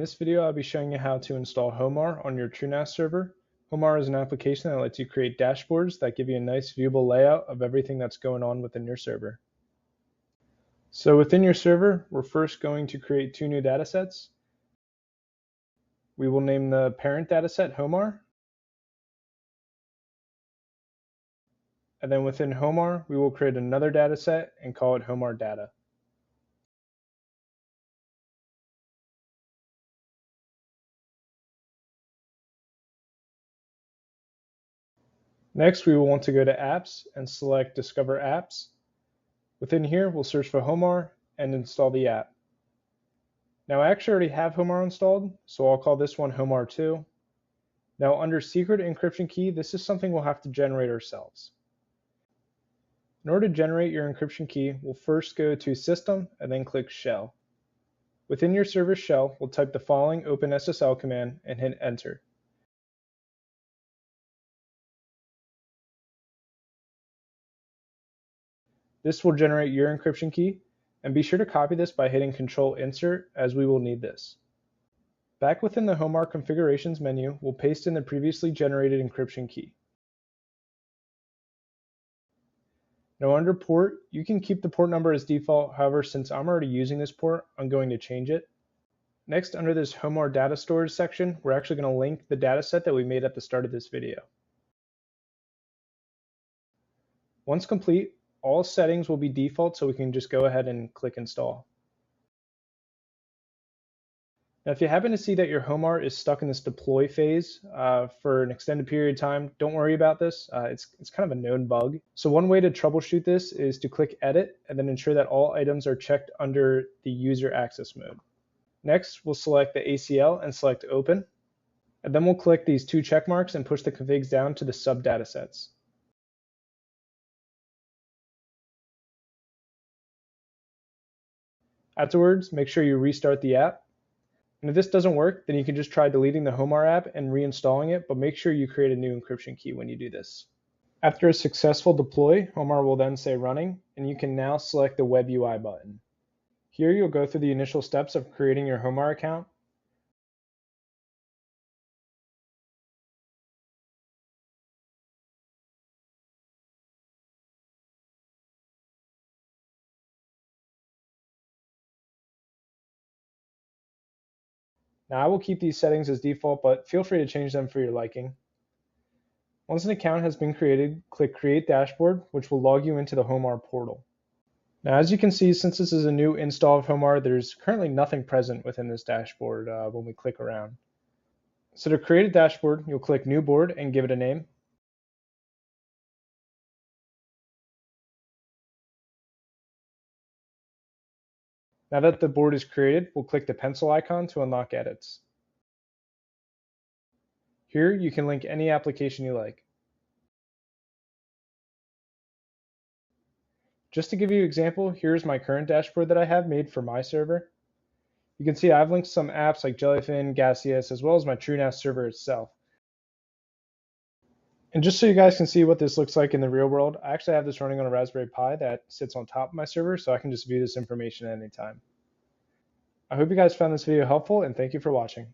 this video, I'll be showing you how to install Homarr on your TrueNAS server. Homarr is an application that lets you create dashboards that give you a nice viewable layout of everything that's going on within your server. So within your server, we're first going to create two new datasets. We will name the parent dataset Homarr. And then within Homarr, we will create another dataset and call it Homarr Data. Next, we will want to go to Apps and select Discover Apps. Within here, we'll search for Homarr and install the app. Now, I actually already have Homarr installed, so I'll call this one Homarr 2. Now, under Secret Encryption Key, this is something we'll have to generate ourselves. In order to generate your encryption key, we'll first go to System and then click Shell. Within your server shell, we'll type the following OpenSSL command and hit Enter. This will generate your encryption key, and be sure to copy this by hitting Ctrl Insert, as we will need this. Back within the Homarr Configurations menu, we'll paste in the previously generated encryption key. Now under port, you can keep the port number as default, however, since I'm already using this port, I'm going to change it. Next, under this Homarr Data Storage section, we're actually going to link the dataset that we made at the start of this video. Once complete, all settings will be default, so we can just go ahead and click Install. Now, if you happen to see that your Homarr is stuck in this deploy phase for an extended period of time, don't worry about this. It's kind of a known bug. So one way to troubleshoot this is to click Edit and then ensure that all items are checked under the User Access mode. Next, we'll select the ACL and select Open. And then we'll click these two check marks and push the configs down to the sub-datasets. Afterwards, make sure you restart the app. And if this doesn't work, then you can just try deleting the Homarr app and reinstalling it, but make sure you create a new encryption key when you do this. After a successful deploy, Homarr will then say running, and you can now select the Web UI button. Here you'll go through the initial steps of creating your Homarr account. Now I will keep these settings as default, but feel free to change them for your liking. Once an account has been created, click Create Dashboard, which will log you into the Homarr portal. Now as you can see, since this is a new install of Homarr, there's currently nothing present within this dashboard when we click around. So to create a dashboard, you'll click New Board and give it a name. Now that the board is created, we'll click the pencil icon to unlock edits. Here you can link any application you like. Just to give you an example, here's my current dashboard that I have made for my server. You can see I've linked some apps like Jellyfin, Gaseous, as well as my TrueNAS server itself. And just so you guys can see what this looks like in the real world, I actually have this running on a Raspberry Pi that sits on top of my server, so I can just view this information at any time. I hope you guys found this video helpful, and thank you for watching.